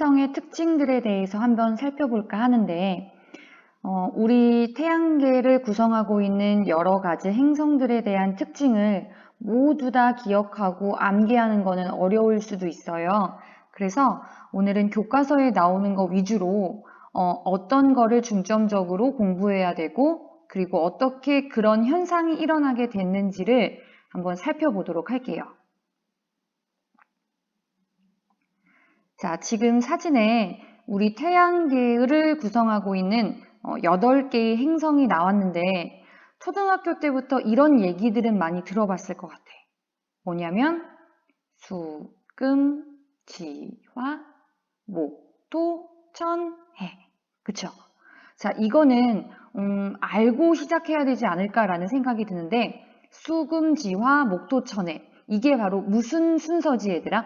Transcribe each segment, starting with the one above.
행성의 특징들에 대해서 한번 살펴볼까 하는데, 우리 태양계를 구성하고 있는 여러 가지 행성들에 대한 특징을 모두 다 기억하고 암기하는 것은 어려울 수도 있어요. 그래서 오늘은 교과서에 나오는 거 위주로 어떤 거를 중점적으로 공부해야 되고, 그리고 어떻게 그런 현상이 일어나게 됐는지를 한번 살펴보도록 할게요. 자, 지금 사진에 우리 태양계를 구성하고 있는 8개의 행성이 나왔는데, 초등학교 때부터 이런 얘기들은 많이 들어봤을 것 같아. 뭐냐면 수, 금, 지, 화, 목, 토, 천, 해. 그쵸? 자, 이거는 알고 시작해야 되지 않을까라는 생각이 드는데, 수, 금, 지, 화, 목, 토, 천, 해. 이게 바로 무슨 순서지, 얘들아?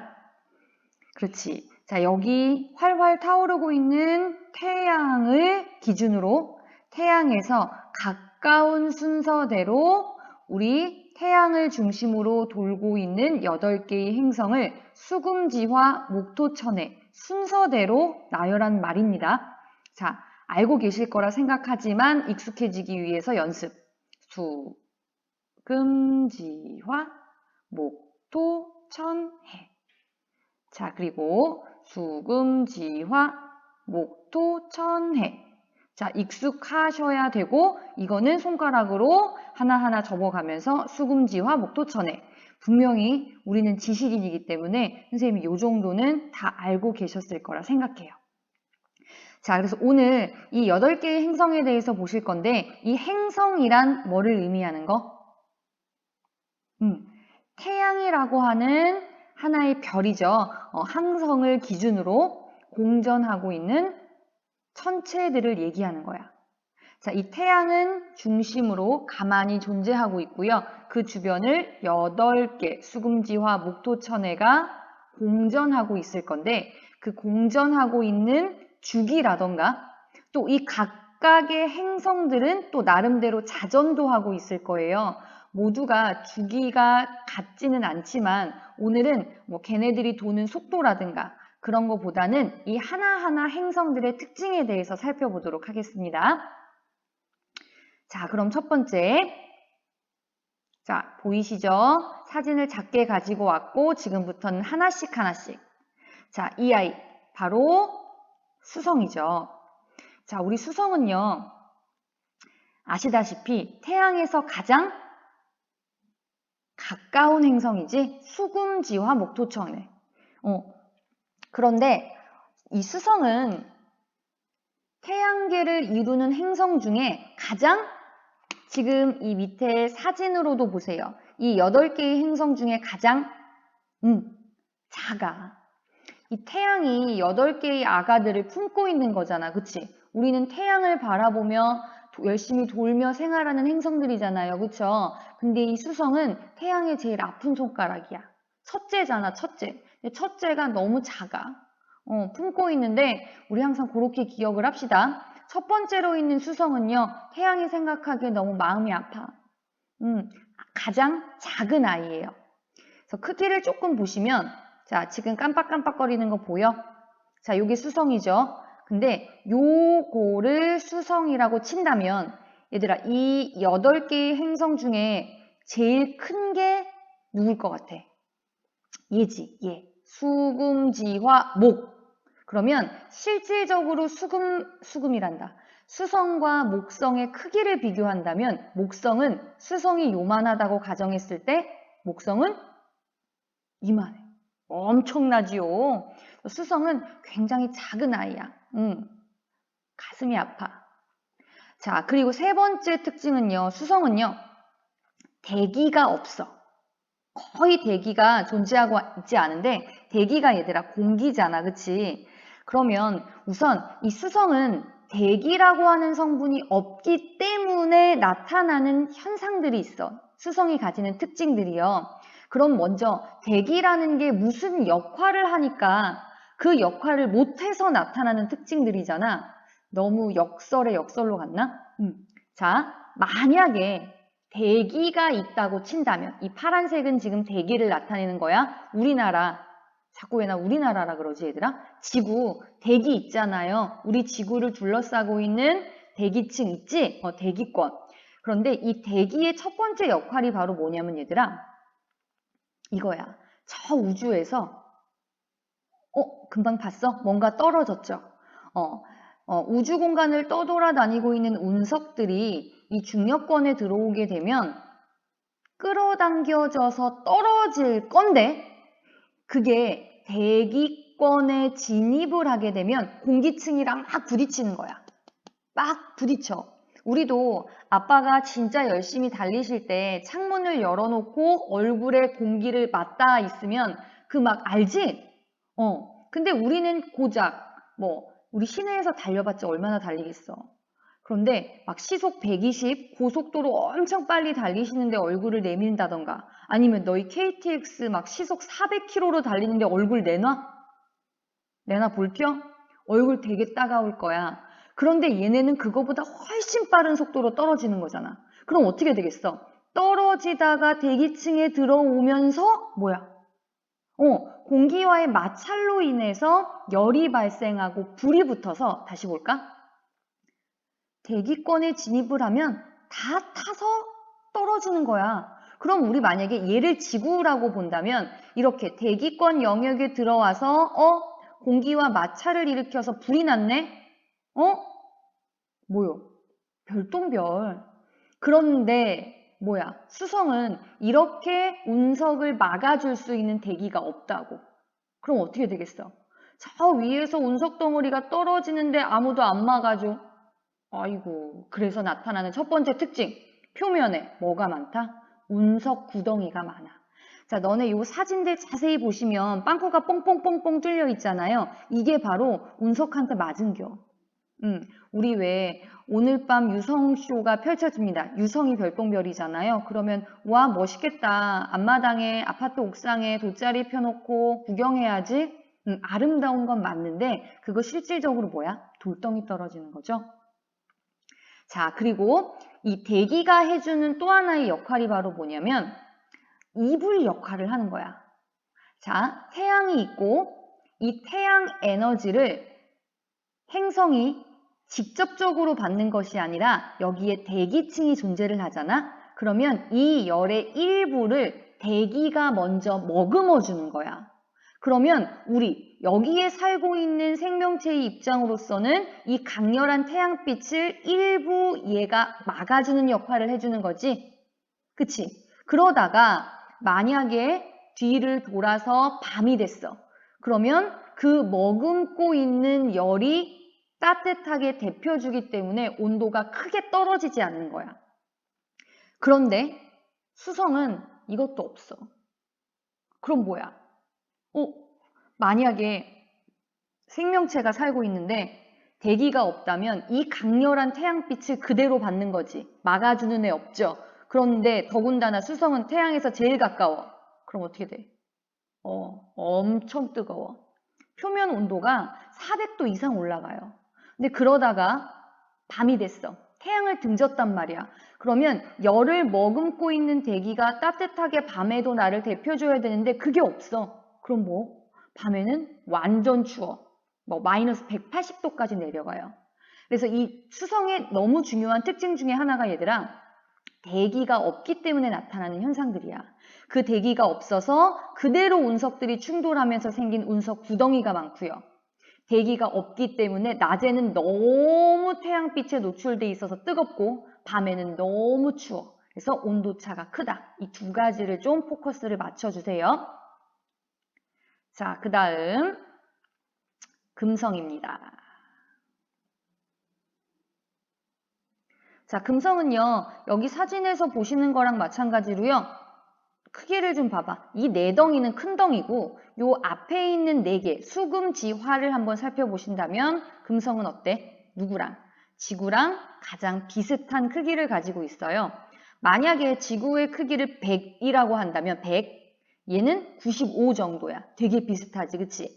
그렇지. 자, 여기 활활 타오르고 있는 태양을 기준으로 태양에서 가까운 순서대로 우리 태양을 중심으로 돌고 있는 8개의 행성을 수금지화 목토천의 순서대로 나열한 말입니다. 자, 알고 계실 거라 생각하지만 익숙해지기 위해서 연습. 수금지화 목토천해. 자, 그리고 수금지화 목토천해. 자, 익숙하셔야 되고 이거는 손가락으로 하나하나 접어가면서 수금지화 목토천해. 분명히 우리는 지식인이기 때문에 선생님이 이 정도는 다 알고 계셨을 거라 생각해요. 자, 그래서 오늘 이 8개의 행성에 대해서 보실 건데, 이 행성이란 뭐를 의미하는 거? 태양이라고 하는 하나의 별이죠. 항성을 기준으로 공전하고 있는 천체들을 얘기하는 거야. 자, 이 태양은 중심으로 가만히 존재하고 있고요. 그 주변을 8개 수금지화 목토천해가 공전하고 있을 건데, 그 공전하고 있는 주기라던가 또 이 각각의 행성들은 또 나름대로 자전도 하고 있을 거예요. 모두가 주기가 같지는 않지만 오늘은 뭐 걔네들이 도는 속도라든가 그런 것보다는 이 하나하나 행성들의 특징에 대해서 살펴보도록 하겠습니다. 자, 그럼 첫 번째. 자, 보이시죠? 사진을 작게 가지고 왔고 지금부터는 하나씩. 자, 이 아이 바로 수성이죠. 자, 우리 수성은요. 아시다시피 태양에서 가장 가까운 행성이지 수금지화 목토천해. 그런데 이 수성은 태양계를 이루는 행성 중에 가장 지금 이 밑에 사진으로도 보세요. 이 8개의 행성 중에 가장 작아. 이 태양이 8개의 아가들을 품고 있는 거잖아. 그치? 우리는 태양을 바라보며 열심히 돌며 생활하는 행성들이잖아요. 그쵸? 근데 이 수성은 태양의 제일 아픈 손가락이야. 첫째잖아, 첫째. 근데 첫째가 너무 작아. 품고 있는데 우리 항상 그렇게 기억을 합시다. 첫 번째로 있는 수성은요. 태양이 생각하기에 너무 마음이 아파. 가장 작은 아이예요. 그래서 크기를 조금 보시면 자, 지금 깜빡깜빡거리는 거 보여? 자, 요게 수성이죠. 근데 요거를 수성이라고 친다면 얘들아 이 8개의 행성 중에 제일 큰 게 누굴 것 같아? 얘지, 얘. 수금지화 목. 그러면 실질적으로 수금이란다. 수성과 목성의 크기를 비교한다면 목성은 수성이 요만하다고 가정했을 때 목성은 이만해. 엄청나지요. 수성은 굉장히 작은 아이야. 가슴이 아파. 자, 그리고 세 번째 특징은요. 수성은요. 대기가 없어. 거의 대기가 존재하고 있지 않은데 대기가 얘들아 공기잖아. 그치? 그러면 우선 이 수성은 대기라고 하는 성분이 없기 때문에 나타나는 현상들이 있어. 수성이 가지는 특징들이요. 그럼 먼저 대기라는 게 무슨 역할을 하니까 그 역할을 못해서 나타나는 특징들이잖아. 너무 역설에 역설로 갔나? 자, 만약에 대기가 있다고 친다면 이 파란색은 지금 대기를 나타내는 거야. 우리나라 자꾸 왜 나 우리나라라 그러지 얘들아? 지구, 대기 있잖아요. 우리 지구를 둘러싸고 있는 대기층 있지? 대기권. 그런데 이 대기의 첫 번째 역할이 바로 뭐냐면 얘들아, 이거야. 저 우주에서 금방 봤어? 뭔가 떨어졌죠? 우주 공간을 떠돌아다니고 있는 운석들이 이 중력권에 들어오게 되면 끌어당겨져서 떨어질 건데, 그게 대기권에 진입을 하게 되면 공기층이랑 막 부딪히는 거야. 막 부딪혀. 우리도 아빠가 진짜 열심히 달리실 때 창문을 열어놓고 얼굴에 공기를 맞닿아 있으면 그 막 알지? 근데 우리는 고작 우리 시내에서 달려봤자 얼마나 달리겠어. 그런데 막 시속 120 고속도로 엄청 빨리 달리시는데 얼굴을 내민다던가 아니면 너희 KTX 막 시속 400km로 달리는데 얼굴 내놔? 내놔 볼텨? 얼굴 되게 따가울 거야. 그런데 얘네는 그거보다 훨씬 빠른 속도로 떨어지는 거잖아. 그럼 어떻게 되겠어? 떨어지다가 대기층에 들어오면서 공기와의 마찰로 인해서 열이 발생하고 불이 붙어서 다시 볼까? 대기권에 진입을 하면 다 타서 떨어지는 거야. 그럼 우리 만약에 얘를 지구라고 본다면 이렇게 대기권 영역에 들어와서 공기와 마찰을 일으켜서 불이 났네? 뭐요? 별똥별. 그런데 수성은 이렇게 운석을 막아줄 수 있는 대기가 없다고. 그럼 어떻게 되겠어? 저 위에서 운석 덩어리가 떨어지는데 아무도 안 막아줘. 아이고, 그래서 나타나는 첫 번째 특징. 표면에 뭐가 많다? 운석 구덩이가 많아. 자, 너네 요 사진들 자세히 보시면 빵꾸가 뽕뽕뽕뽕 뚫려 있잖아요. 이게 바로 운석한테 맞은겨. 우리 왜 오늘 밤 유성쇼가 펼쳐집니다. 유성이 별똥별이잖아요. 그러면 와 멋있겠다. 앞마당에 아파트 옥상에 돗자리 펴놓고 구경해야지. 아름다운 건 맞는데 그거 실질적으로 돌덩이 떨어지는 거죠. 자, 그리고 이 대기가 해주는 또 하나의 역할이 바로 뭐냐면 이불 역할을 하는 거야. 자, 태양이 있고 이 태양 에너지를 행성이 직접적으로 받는 것이 아니라 여기에 대기층이 존재를 하잖아. 그러면 이 열의 일부를 대기가 먼저 머금어 주는 거야. 그러면 우리 여기에 살고 있는 생명체의 입장으로서는 이 강렬한 태양빛을 일부 얘가 막아주는 역할을 해주는 거지. 그치? 그러다가 만약에 뒤를 돌아서 밤이 됐어. 그러면 그 머금고 있는 열이 따뜻하게 데펴주기 때문에 온도가 크게 떨어지지 않는 거야. 그런데 수성은 이것도 없어. 그럼 만약에 생명체가 살고 있는데 대기가 없다면 이 강렬한 태양빛을 그대로 받는 거지. 막아주는 애 없죠. 그런데 더군다나 수성은 태양에서 제일 가까워. 그럼 어떻게 돼? 엄청 뜨거워. 표면 온도가 400도 이상 올라가요. 근데 그러다가 밤이 됐어. 태양을 등졌단 말이야. 그러면 열을 머금고 있는 대기가 따뜻하게 밤에도 나를 데펴줘야 되는데 그게 없어. 그럼 밤에는 완전 추워. 마이너스 180도까지 내려가요. 그래서 이 수성의 너무 중요한 특징 중에 하나가 얘들아, 대기가 없기 때문에 나타나는 현상들이야. 그 대기가 없어서 그대로 운석들이 충돌하면서 생긴 운석 구덩이가 많고요. 대기가 없기 때문에 낮에는 너무 태양빛에 노출돼 있어서 뜨겁고 밤에는 너무 추워. 그래서 온도차가 크다. 이 두 가지를 좀 포커스를 맞춰주세요. 자, 그 다음 금성입니다. 자, 금성은요. 여기 사진에서 보시는 거랑 마찬가지로요. 크기를 좀 봐봐. 이 네 덩이는 큰 덩이고 요 앞에 있는 네 개 수금지화를 한번 살펴보신다면 금성은 어때? 누구랑? 지구랑 가장 비슷한 크기를 가지고 있어요. 만약에 지구의 크기를 100이라고 한다면 100, 얘는 95 정도야. 되게 비슷하지, 그치?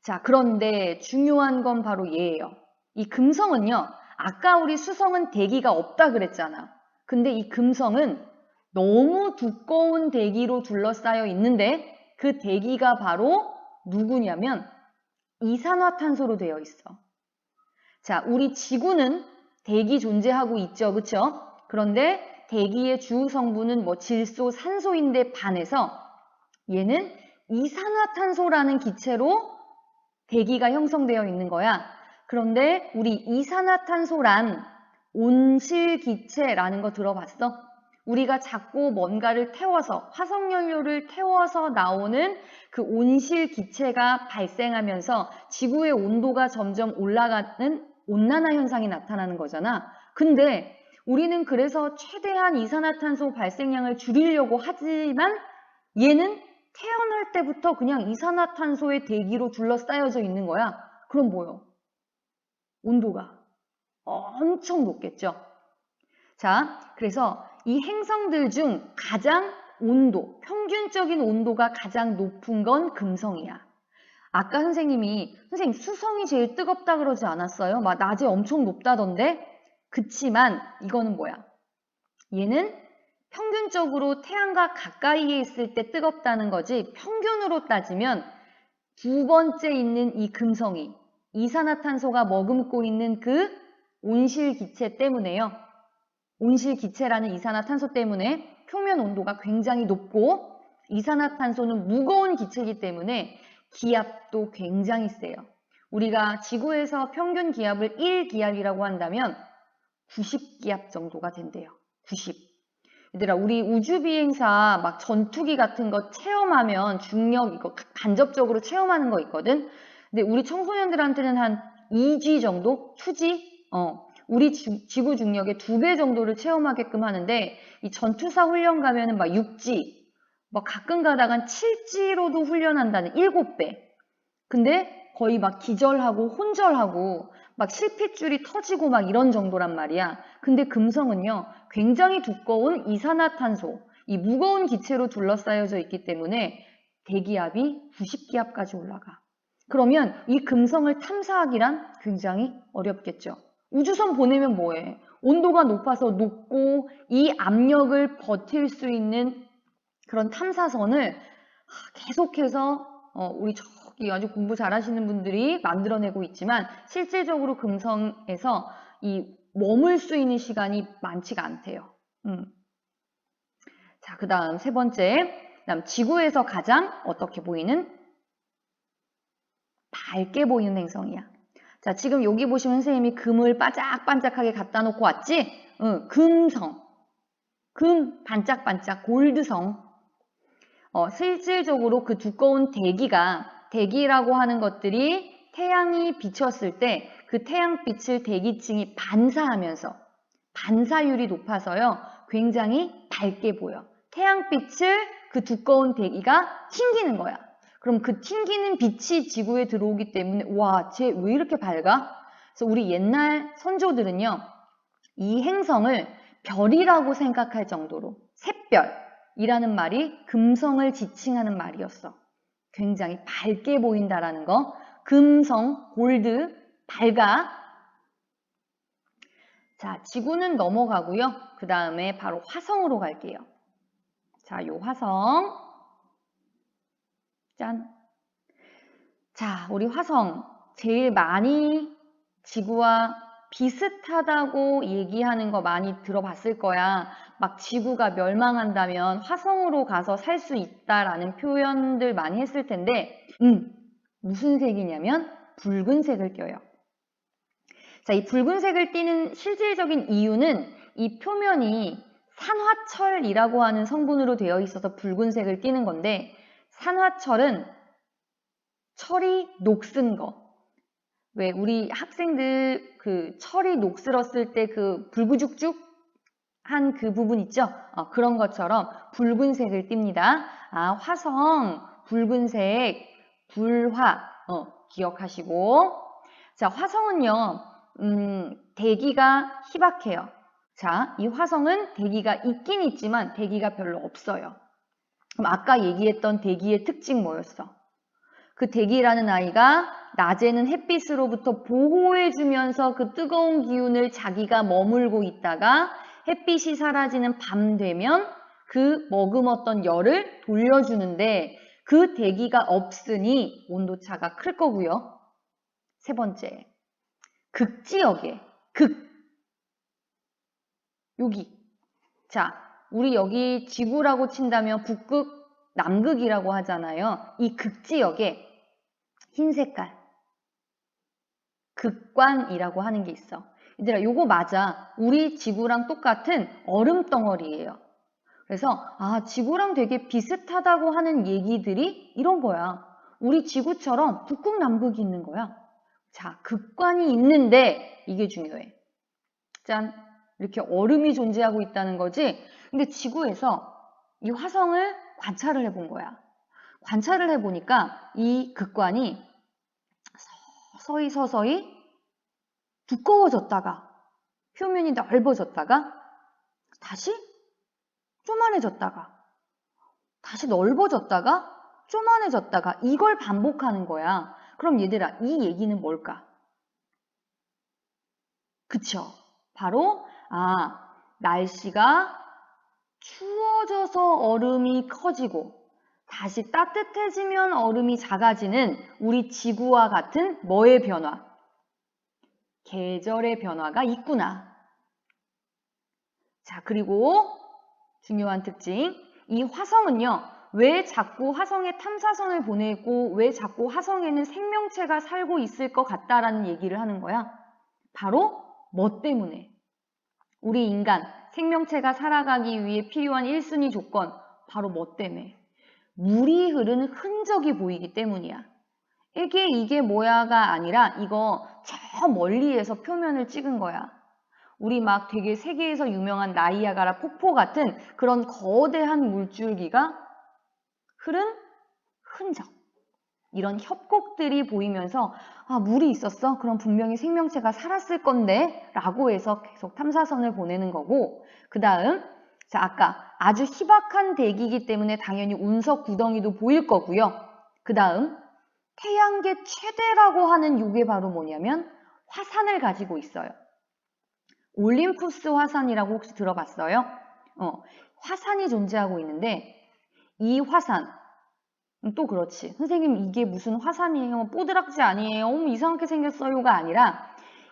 자, 그런데 중요한 건 바로 얘예요. 이 금성은요. 아까 우리 수성은 대기가 없다 그랬잖아. 근데 이 금성은 너무 두꺼운 대기로 둘러싸여 있는데 그 대기가 바로 누구냐면 이산화탄소로 되어 있어. 자, 우리 지구는 대기 존재하고 있죠. 그쵸? 그런데 대기의 주 성분은 뭐 질소, 산소인데 반해서 얘는 이산화탄소라는 기체로 대기가 형성되어 있는 거야. 그런데 우리 이산화탄소란 온실기체라는 거 들어봤어? 우리가 자꾸 뭔가를 태워서 화석연료를 태워서 나오는 그 온실기체가 발생하면서 지구의 온도가 점점 올라가는 온난화 현상이 나타나는 거잖아. 근데 우리는 그래서 최대한 이산화탄소 발생량을 줄이려고 하지만 얘는 태어날 때부터 그냥 이산화탄소의 대기로 둘러싸여져 있는 거야. 그럼 뭐요? 온도가 엄청 높겠죠. 자, 그래서 이 행성들 중 가장 온도, 평균적인 온도가 가장 높은 건 금성이야. 아까 선생님 수성이 제일 뜨겁다 그러지 않았어요? 막 낮에 엄청 높다던데? 그치만 이거는 뭐야? 얘는 평균적으로 태양과 가까이에 있을 때 뜨겁다는 거지 평균으로 따지면 두 번째 있는 이 금성이 이산화탄소가 머금고 있는 그 온실기체 때문에요. 온실기체라는 이산화탄소 때문에 표면 온도가 굉장히 높고 이산화탄소는 무거운 기체이기 때문에 기압도 굉장히 세요. 우리가 지구에서 평균 기압을 1기압이라고 한다면 90기압 정도가 된대요. 90. 얘들아, 우리 우주비행사 막 전투기 같은 거 체험하면 중력 이거 간접적으로 체험하는 거 있거든? 근데 우리 청소년들한테는 한 2G 정도? 2G? 우리 지구 중력의 2배 정도를 체험하게끔 하는데 이 전투사 훈련 가면은 막 6G, 막 가끔 가다간 7G로도 훈련한다는 7배. 근데 거의 막 기절하고 혼절하고 막 실핏줄이 터지고 막 이런 정도란 말이야. 근데 금성은요, 굉장히 두꺼운 이산화탄소, 이 무거운 기체로 둘러싸여져 있기 때문에 대기압이 90기압까지 올라가. 그러면 이 금성을 탐사하기란 굉장히 어렵겠죠. 우주선 보내면 뭐해? 온도가 높아서 녹고 이 압력을 버틸 수 있는 그런 탐사선을 계속해서 우리 저기 아주 공부 잘하시는 분들이 만들어내고 있지만 실질적으로 금성에서 이 머물 수 있는 시간이 많지가 않대요. 자, 그 다음 세 번째, 그다음 지구에서 가장 어떻게 보이는? 밝게 보이는 행성이야. 자, 지금 여기 보시면 선생님이 금을 반짝반짝하게 갖다 놓고 왔지? 금성. 금 반짝반짝 골드성. 실질적으로 그 두꺼운 대기라고 하는 것들이 태양이 비쳤을 때 그 태양빛을 대기층이 반사하면서 반사율이 높아서요. 굉장히 밝게 보여. 태양빛을 그 두꺼운 대기가 튕기는 거야. 그럼 그 튕기는 빛이 지구에 들어오기 때문에 와, 쟤 왜 이렇게 밝아? 그래서 우리 옛날 선조들은요. 이 행성을 별이라고 생각할 정도로 샛별이라는 말이 금성을 지칭하는 말이었어. 굉장히 밝게 보인다라는 거. 금성, 골드, 밝아. 자, 지구는 넘어가고요. 그 다음에 바로 화성으로 갈게요. 자, 요 화성. 짠. 자, 우리 화성. 제일 많이 지구와 비슷하다고 얘기하는 거 많이 들어봤을 거야. 막 지구가 멸망한다면 화성으로 가서 살 수 있다라는 표현들 많이 했을 텐데, 무슨 색이냐면 붉은색을 껴요. 자, 이 붉은색을 띠는 실질적인 이유는 이 표면이 산화철이라고 하는 성분으로 되어 있어서 붉은색을 띠는 건데, 산화철은 철이 녹슨 거. 왜 우리 학생들 그 철이 녹슬었을 때 그 불구죽죽 한 그 부분 있죠? 그런 것처럼 붉은색을 띱니다. 화성, 붉은색, 불화 기억하시고. 자, 화성은요, 대기가 희박해요. 자, 이 화성은 대기가 있긴 있지만 대기가 별로 없어요. 그럼 아까 얘기했던 대기의 특징 뭐였어? 그 대기라는 아이가 낮에는 햇빛으로부터 보호해주면서 그 뜨거운 기운을 자기가 머물고 있다가 햇빛이 사라지는 밤 되면 그 머금었던 열을 돌려주는데 그 대기가 없으니 온도차가 클 거고요. 세 번째, 극지역에 여기. 자, 우리 여기 지구라고 친다면 북극, 남극이라고 하잖아요. 이 극지역에 흰 색깔, 극관이라고 하는 게 있어. 얘들아, 요거 맞아. 우리 지구랑 똑같은 얼음 덩어리예요. 그래서 지구랑 되게 비슷하다고 하는 얘기들이 이런 거야. 우리 지구처럼 북극, 남극이 있는 거야. 자, 극관이 있는데 이게 중요해. 짠, 이렇게 얼음이 존재하고 있다는 거지. 근데 지구에서 이 화성을 관찰을 해본 거야. 관찰을 해보니까 이 극관이 서서히 두꺼워졌다가 표면이 넓어졌다가 다시 쪼만해졌다가 다시 넓어졌다가 쪼만해졌다가 이걸 반복하는 거야. 그럼 얘들아, 이 얘기는 뭘까? 그쵸? 바로 날씨가 추워져서 얼음이 커지고 다시 따뜻해지면 얼음이 작아지는 우리 지구와 같은 뭐의 변화? 계절의 변화가 있구나. 자, 그리고 중요한 특징. 이 화성은요, 왜 자꾸 화성에 탐사선을 보내고 왜 자꾸 화성에는 생명체가 살고 있을 것 같다라는 얘기를 하는 거야? 바로 뭐 때문에? 우리 인간, 생명체가 살아가기 위해 필요한 1순위 조건, 바로 뭐 때문에? 물이 흐르는 흔적이 보이기 때문이야. 이게 뭐야가 아니라 이거 저 멀리에서 표면을 찍은 거야. 우리 막 되게 세계에서 유명한 나이아가라 폭포 같은 그런 거대한 물줄기가 흐른 흔적. 이런 협곡들이 보이면서 물이 있었어? 그럼 분명히 생명체가 살았을 건데 라고 해서 계속 탐사선을 보내는 거고 그 다음 자 아까 아주 희박한 대기이기 때문에 당연히 운석 구덩이도 보일 거고요. 그 다음 태양계 최대라고 하는 요게 바로 뭐냐면 화산을 가지고 있어요. 올림푸스 화산이라고 혹시 들어봤어요? 화산이 존재하고 있는데 이 화산 또 그렇지. 선생님 이게 무슨 화산이에요? 뽀드락지 아니에요? 이상하게 생겼어요가 아니라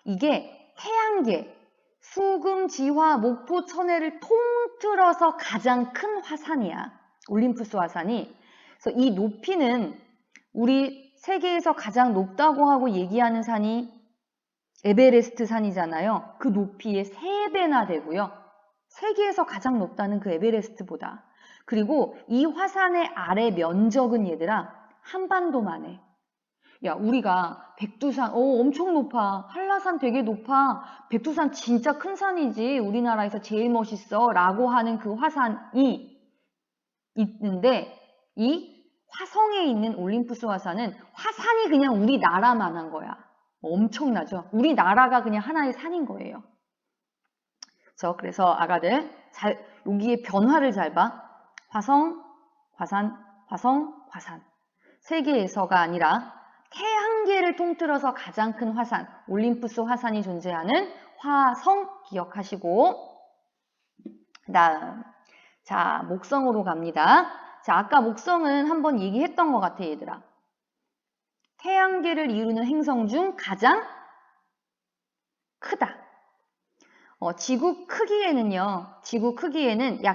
이게 태양계, 수금, 지화, 목포, 천해를 통틀어서 가장 큰 화산이야. 올림푸스 화산이. 그래서 이 높이는 우리 세계에서 가장 높다고 하고 얘기하는 산이 에베레스트 산이잖아요. 그 높이의 3배나 되고요. 세계에서 가장 높다는 그 에베레스트보다. 그리고 이 화산의 아래 면적은 얘들아 한반도만 해. 야 우리가 백두산 엄청 높아. 한라산 되게 높아. 백두산 진짜 큰 산이지. 우리나라에서 제일 멋있어 라고 하는 그 화산이 있는데 이 화성에 있는 올림푸스 화산은 화산이 그냥 우리나라만 한 거야. 엄청나죠? 우리나라가 그냥 하나의 산인 거예요. 그래서 아가들 여기에 변화를 잘 봐. 화성, 화산, 화성, 화산. 세계에서가 아니라 태양계를 통틀어서 가장 큰 화산, 올림푸스 화산이 존재하는 화성 기억하시고 그 다음 자 목성으로 갑니다. 자 아까 목성은 한번 얘기했던 것 같아 얘들아. 태양계를 이루는 행성 중 가장 크다. 지구 크기에는 약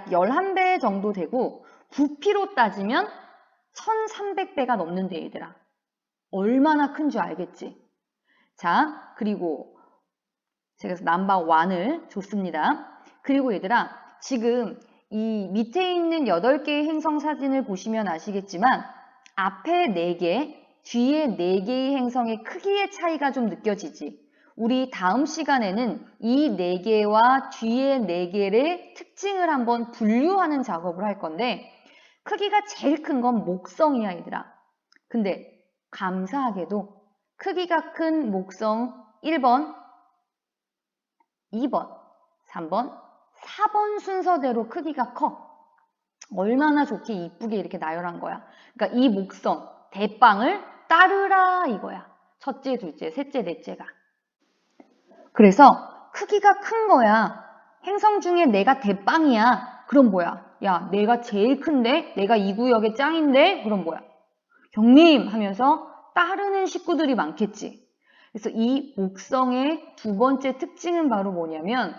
11배 정도 되고 부피로 따지면 1300배가 넘는데 얘들아. 얼마나 큰 줄 알겠지? 자, 그리고 제가 넘버 1을 줬습니다. 그리고 얘들아, 지금 이 밑에 있는 8개의 행성 사진을 보시면 아시겠지만 앞에 4개, 뒤에 4개의 행성의 크기의 차이가 좀 느껴지지? 우리 다음 시간에는 이 4개와 뒤에 4개를 특징을 한번 분류하는 작업을 할 건데 크기가 제일 큰 건 목성이야 얘들아. 근데 감사하게도 크기가 큰 목성 1번, 2번, 3번, 4번 순서대로 크기가 커. 얼마나 좋게 이쁘게 이렇게 나열한 거야. 그러니까 이 목성, 대빵을 따르라 이거야. 첫째, 둘째, 셋째, 넷째가. 그래서 크기가 큰 거야. 행성 중에 내가 대빵이야. 그럼 뭐야? 야, 내가 제일 큰데? 내가 이 구역의 짱인데? 그럼 뭐야? 형님! 하면서 따르는 식구들이 많겠지. 그래서 이 목성의 두 번째 특징은 바로 뭐냐면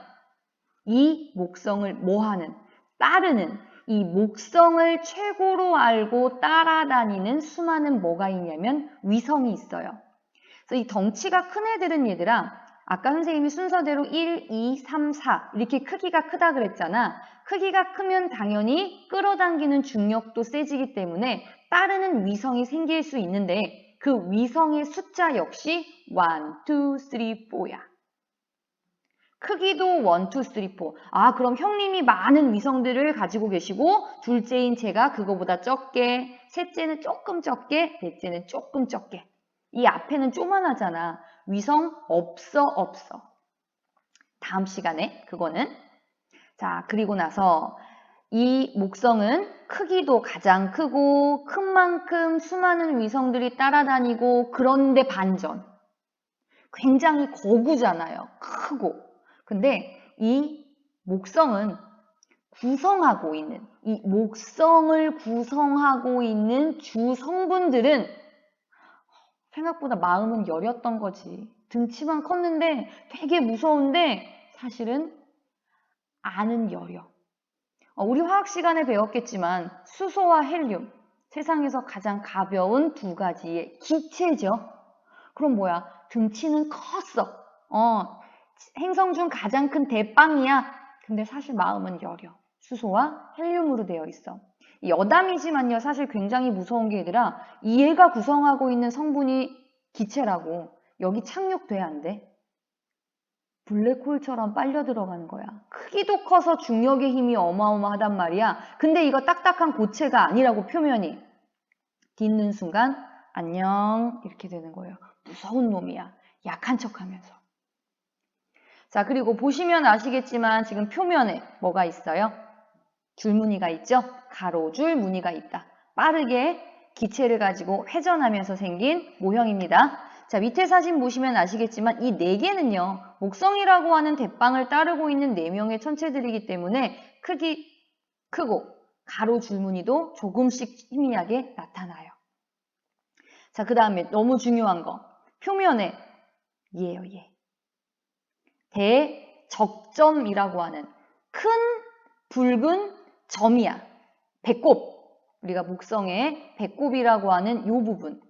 이 목성을 뭐하는? 따르는 이 목성을 최고로 알고 따라다니는 수많은 뭐가 있냐면 위성이 있어요. 그래서 이 덩치가 큰 애들은 얘들아 아까 선생님이 순서대로 1, 2, 3, 4 이렇게 크기가 크다 그랬잖아. 크기가 크면 당연히 끌어당기는 중력도 세지기 때문에 따르는 위성이 생길 수 있는데 그 위성의 숫자 역시 1, 2, 3, 4야. 크기도 1, 2, 3, 4. 아, 그럼 형님이 많은 위성들을 가지고 계시고 둘째인 제가 그거보다 적게, 셋째는 조금 적게, 넷째는 조금 적게. 이 앞에는 쪼만하잖아. 위성 없어. 다음 시간에 그거는. 자, 그리고 나서 이 목성은 크기도 가장 크고 큰 만큼 수많은 위성들이 따라다니고 그런데 반전. 굉장히 거구잖아요. 크고. 근데 이 목성은 구성하고 있는 이 목성을 구성하고 있는 주 성분들은 생각보다 마음은 여렸던 거지. 등치만 컸는데 되게 무서운데 사실은 안은 여려. 우리 화학 시간에 배웠겠지만 수소와 헬륨, 세상에서 가장 가벼운 두 가지의 기체죠. 그럼 뭐야? 등치는 컸어. 행성 중 가장 큰 대빵이야. 근데 사실 마음은 여려. 수소와 헬륨으로 되어 있어. 여담이지만요. 사실 굉장히 무서운 게 얘들아. 얘가 구성하고 있는 성분이 기체라고. 여기 착륙돼야 안 돼. 블랙홀처럼 빨려 들어가는 거야. 크기도 커서 중력의 힘이 어마어마하단 말이야. 근데 이거 딱딱한 고체가 아니라고 표면이. 딛는 순간 안녕 이렇게 되는 거예요. 무서운 놈이야. 약한 척하면서. 자, 그리고 보시면 아시겠지만 지금 표면에 뭐가 있어요? 줄무늬가 있죠? 가로줄 무늬가 있다. 빠르게 기체를 가지고 회전하면서 생긴 모형입니다. 자, 밑에 사진 보시면 아시겠지만 이 네 개는요. 목성이라고 하는 대빵을 따르고 있는 4명의 천체들이기 때문에 크고 가로줄 무늬도 조금씩 희미하게 나타나요. 자, 그 다음에 너무 중요한 거. 표면에 얘예요, 얘. 대적점이라고 하는 큰 붉은 점이야. 배꼽. 우리가 목성의 배꼽이라고 하는 이 부분.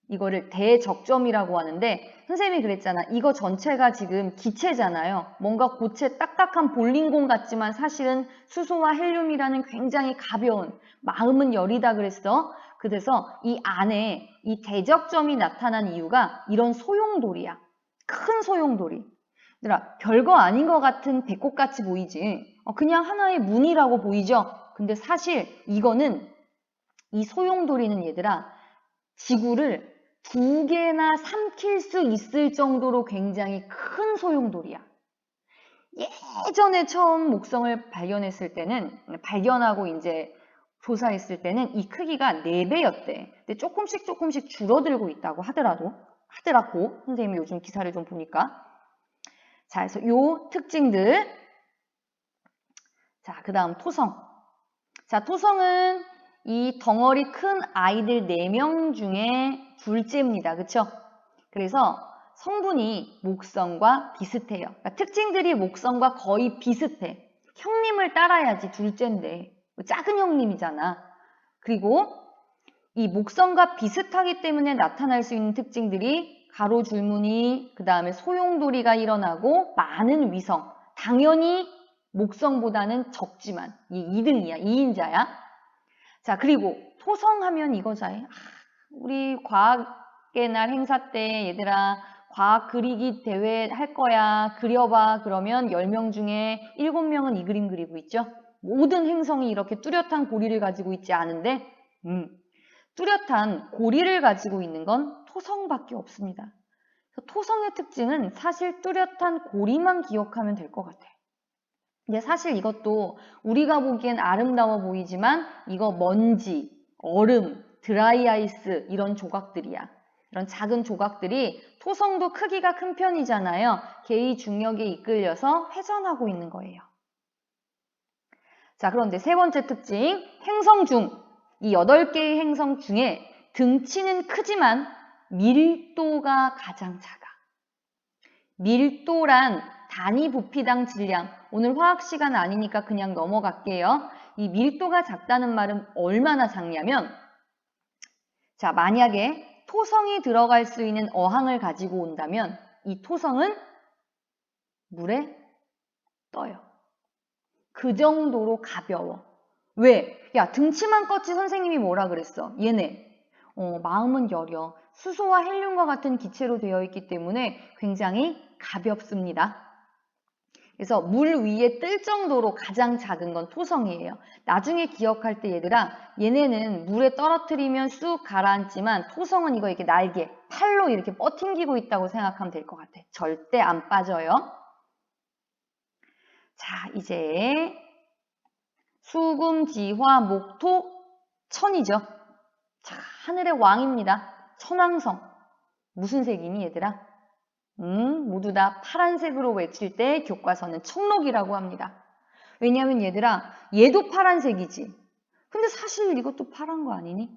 이거를 대적점이라고 하는데 선생님이 그랬잖아. 이거 전체가 지금 기체잖아요. 뭔가 고체 딱딱한 볼링공 같지만 사실은 수소와 헬륨이라는 굉장히 가벼운 마음은 여리다 그랬어. 그래서 이 안에 이 대적점이 나타난 이유가 이런 소용돌이야. 큰 소용돌이. 얘들아, 별거 아닌 것 같은 배꼽같이 보이지. 그냥 하나의 무늬라고 보이죠. 근데 사실 이거는 이 소용돌이는 얘들아 지구를 2개나 삼킬 수 있을 정도로 굉장히 큰 소용돌이야. 예전에 처음 목성을 발견하고 이제 조사했을 때는 이 크기가 4배였대. 근데 조금씩 줄어들고 있다고 하더라고. 선생님이 요즘 기사를 좀 보니까. 자, 그래서 요 특징들. 자, 그 다음 토성. 자, 토성은 이 덩어리 큰 아이들 4명 중에 둘째입니다. 그쵸? 그래서 성분이 목성과 비슷해요. 그러니까 특징들이 목성과 거의 비슷해. 형님을 따라야지 둘째인데. 작은 형님이잖아. 그리고 이 목성과 비슷하기 때문에 나타날 수 있는 특징들이 가로줄무늬, 그 다음에 소용돌이가 일어나고 많은 위성. 당연히 목성보다는 적지만 이 2등이야. 2인자야. 자, 그리고 토성하면 이거잖아요. 우리 과학의 날 행사 때 얘들아 과학 그리기 대회 할 거야. 그려봐. 그러면 10명 중에 7명은 이 그림 그리고 있죠. 모든 행성이 이렇게 뚜렷한 고리를 가지고 있지 않은데 뚜렷한 고리를 가지고 있는 건 토성밖에 없습니다. 토성의 특징은 사실 뚜렷한 고리만 기억하면 될 것 같아. 근데 사실 이것도 우리가 보기엔 아름다워 보이지만 이거 먼지, 얼음, 드라이 아이스 이런 조각들이야. 이런 작은 조각들이 토성도 크기가 큰 편이잖아요. 개의 중력에 이끌려서 회전하고 있는 거예요. 자, 그런데 세 번째 특징, 행성 중, 이 8개의 행성 중에 등치는 크지만 밀도가 가장 작아. 밀도란 단위 부피당 질량, 오늘 화학 시간 아니니까 그냥 넘어갈게요. 이 밀도가 작다는 말은 얼마나 작냐면, 자, 만약에 토성이 들어갈 수 있는 어항을 가지고 온다면 이 토성은 물에 떠요. 그 정도로 가벼워. 왜? 야, 등치만 컸지 선생님이 뭐라 그랬어? 얘네 마음은 여려. 수소와 헬륨과 같은 기체로 되어 있기 때문에 굉장히 가볍습니다. 그래서 물 위에 뜰 정도로 가장 작은 건 토성이에요. 나중에 기억할 때 얘들아, 얘네는 물에 떨어뜨리면 쑥 가라앉지만 토성은 이거 이렇게 날개, 팔로 이렇게 뻗팅기고 있다고 생각하면 될 것 같아. 절대 안 빠져요. 자, 이제 수금, 지화, 목, 토, 천이죠. 자, 하늘의 왕입니다. 천왕성. 무슨 색이니 얘들아? 모두 다 파란색으로 외칠 때 교과서는 청록이라고 합니다. 왜냐하면 얘들아, 얘도 파란색이지. 근데 사실 이것도 파란 거 아니니?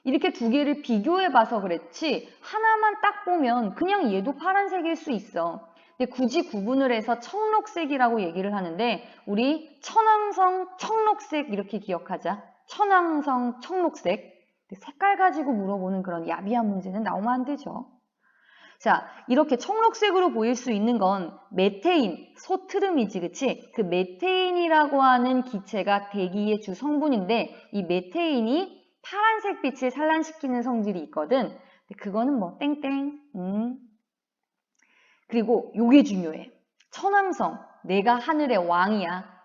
이렇게 두 개를 비교해봐서 그랬지 하나만 딱 보면 그냥 얘도 파란색일 수 있어. 근데 굳이 구분을 해서 청록색이라고 얘기를 하는데 우리 천왕성 청록색 이렇게 기억하자. 천왕성 청록색. 색깔 가지고 물어보는 그런 야비한 문제는 나오면 안 되죠. 자, 이렇게 청록색으로 보일 수 있는 건 메테인, 소트름이지, 그치? 그 메테인이라고 하는 기체가 대기의 주 성분인데 이 메테인이 파란색 빛을 산란시키는 성질이 있거든. 근데 그거는 뭐 땡땡. 그리고 요게 중요해. 천왕성, 내가 하늘의 왕이야.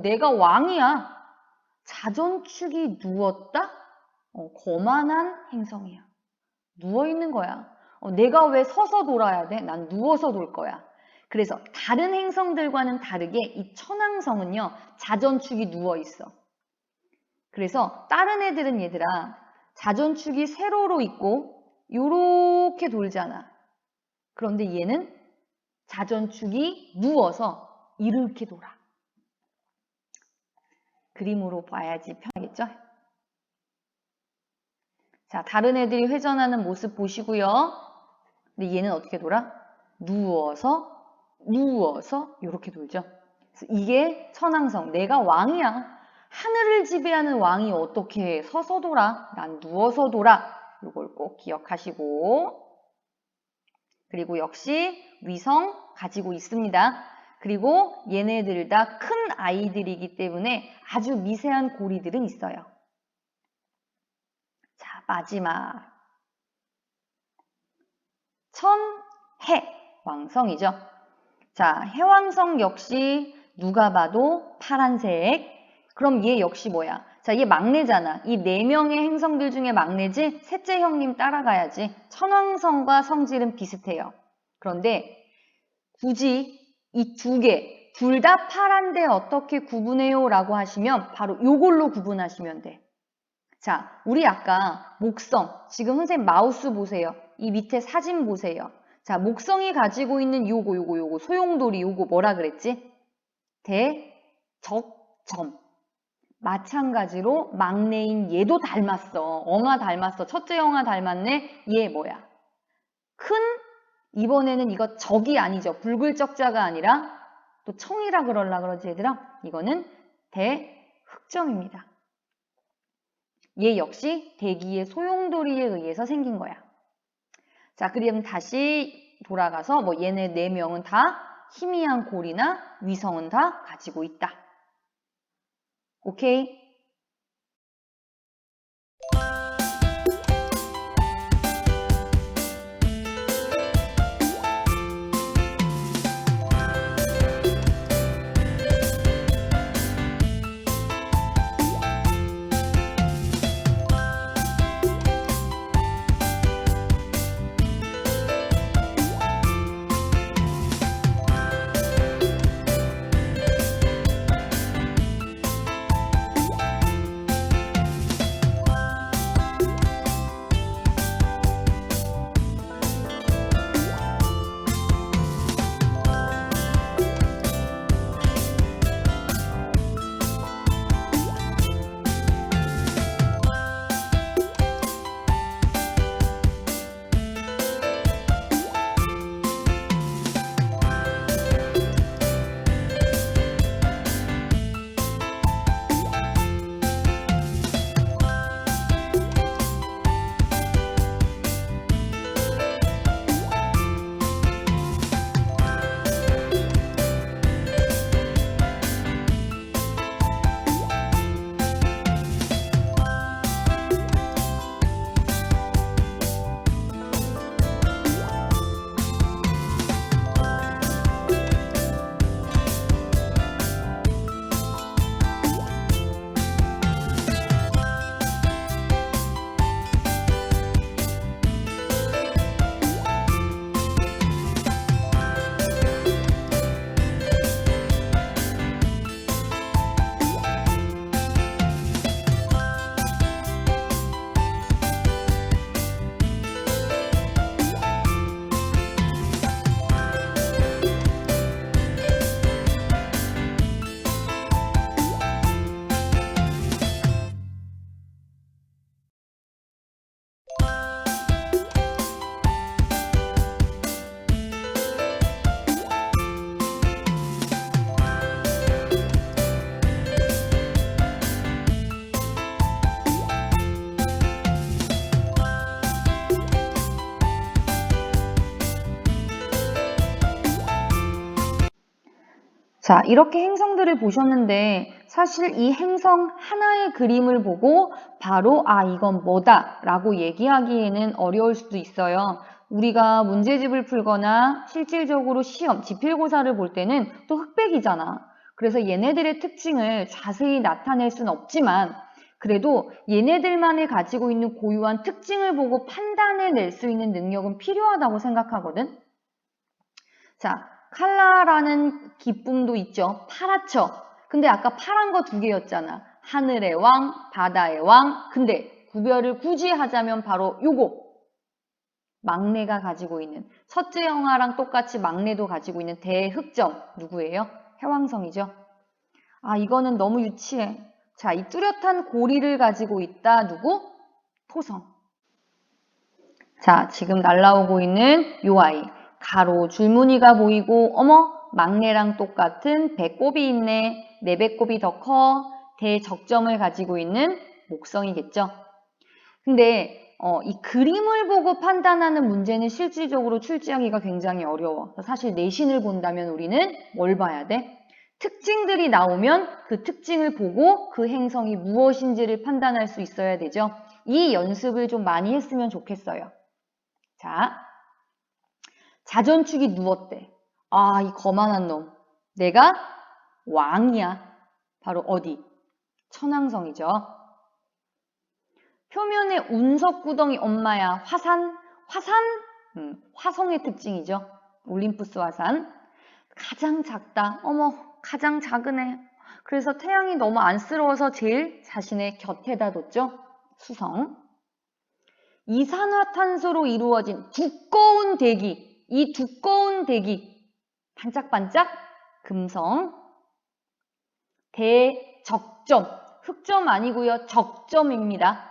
내가 왕이야. 자전축이 누웠다? 거만한 행성이야. 누워있는 거야. 내가 왜 서서 돌아야 돼? 난 누워서 돌 거야. 그래서 다른 행성들과는 다르게 이 천왕성은요. 자전축이 누워있어. 그래서 다른 애들은 얘들아 자전축이 세로로 있고 요렇게 돌잖아. 그런데 얘는 자전축이 누워서 이렇게 돌아. 그림으로 봐야지 편하겠죠? 자, 다른 애들이 회전하는 모습 보시고요. 근데 얘는 어떻게 돌아? 누워서 이렇게 돌죠. 그래서 이게 천왕성, 내가 왕이야. 하늘을 지배하는 왕이 어떻게 서서 돌아? 난 누워서 돌아. 이걸 꼭 기억하시고. 그리고 역시 위성 가지고 있습니다. 그리고 얘네들 다 큰 아이들이기 때문에 아주 미세한 고리들은 있어요. 자, 마지막. 천해 왕성이죠. 자, 해왕성 역시 누가 봐도 파란색. 그럼 얘 역시 뭐야? 자, 얘 막내잖아. 이 4명의 행성들 중에 막내지? 셋째 형님 따라가야지. 천왕성과 성질은 비슷해요. 그런데 굳이 이 두 개, 둘 다 파란데 어떻게 구분해요? 라고 하시면 바로 요걸로 구분하시면 돼. 자, 우리 아까 목성, 지금 선생님 마우스 보세요. 이 밑에 사진 보세요. 자, 목성이 가지고 있는 요거, 소용돌이 요거 뭐라 그랬지? 대적점. 마찬가지로 막내인 얘도 닮았어. 엉아 닮았어. 첫째 엉아 닮았네. 얘 뭐야? 큰, 이번에는 이거 적이 아니죠. 붉을적자가 아니라 또 청이라 그럴라 그러지 얘들아? 이거는 대흑점입니다. 얘 역시 대기의 소용돌이에 의해서 생긴 거야. 자, 그럼 다시 돌아가서 뭐 얘네 4명은 다 희미한 골이나 위성은 다 가지고 있다. 오케이? 자, 이렇게 행성들을 보셨는데 사실 이 행성 하나의 그림을 보고 바로 이건 뭐다 라고 얘기하기에는 어려울 수도 있어요. 우리가 문제집을 풀거나 실질적으로 시험, 지필고사를 볼 때는 또 흑백이잖아. 그래서 얘네들의 특징을 자세히 나타낼 수는 없지만 그래도 얘네들만이 가지고 있는 고유한 특징을 보고 판단해낼 수 있는 능력은 필요하다고 생각하거든. 자, 칼라라는 기쁨도 있죠. 파랗죠. 근데 아까 파란 거 두 개였잖아. 하늘의 왕, 바다의 왕. 근데 구별을 굳이 하자면 바로 요거. 막내가 가지고 있는, 첫째 영화랑 똑같이 막내도 가지고 있는 대흑점. 누구예요? 해왕성이죠. 이거는 너무 유치해. 자, 이 뚜렷한 고리를 가지고 있다. 누구? 토성. 자, 지금 날라오고 있는 요 아이. 가로 줄무늬가 보이고 어머 막내랑 똑같은 배꼽이 있네. 내 배꼽이 더 커. 대적점을 가지고 있는 목성이겠죠. 근데 이 그림을 보고 판단하는 문제는 실질적으로 출제하기가 굉장히 어려워. 사실 내신을 본다면 우리는 뭘 봐야 돼? 특징들이 나오면 그 특징을 보고 그 행성이 무엇인지를 판단할 수 있어야 되죠. 이 연습을 좀 많이 했으면 좋겠어요. 자, 자전축이 누웠대. 이 거만한 놈. 내가 왕이야. 바로 어디? 천왕성이죠. 표면에 운석구덩이 엄마야. 화산? 화산? 화성의 특징이죠. 올림푸스 화산. 가장 작다. 어머, 가장 작은 애. 그래서 태양이 너무 안쓰러워서 제일 자신의 곁에다 뒀죠. 수성. 이산화탄소로 이루어진 두꺼운 대기. 이 두꺼운 대기. 반짝반짝 금성. 대적점. 흑점 아니고요. 적점입니다.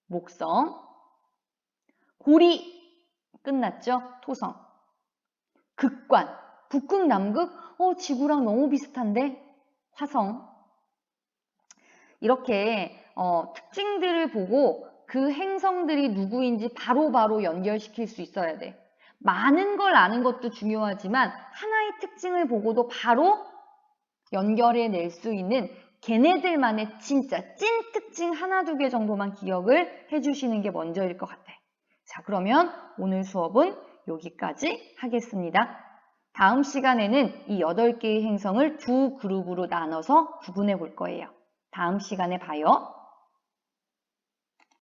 목성. 고리. 끝났죠? 토성. 극관. 북극, 남극? 지구랑 너무 비슷한데? 화성. 이렇게 특징들을 보고 그 행성들이 누구인지 바로바로 연결시킬 수 있어야 돼. 많은 걸 아는 것도 중요하지만 하나의 특징을 보고도 바로 연결해낼 수 있는 걔네들만의 진짜 찐 특징 하나 두 개 정도만 기억을 해주시는 게 먼저일 것 같아. 자, 그러면 오늘 수업은 여기까지 하겠습니다. 다음 시간에는 이 8개의 행성을 두 그룹으로 나눠서 구분해 볼 거예요. 다음 시간에 봐요.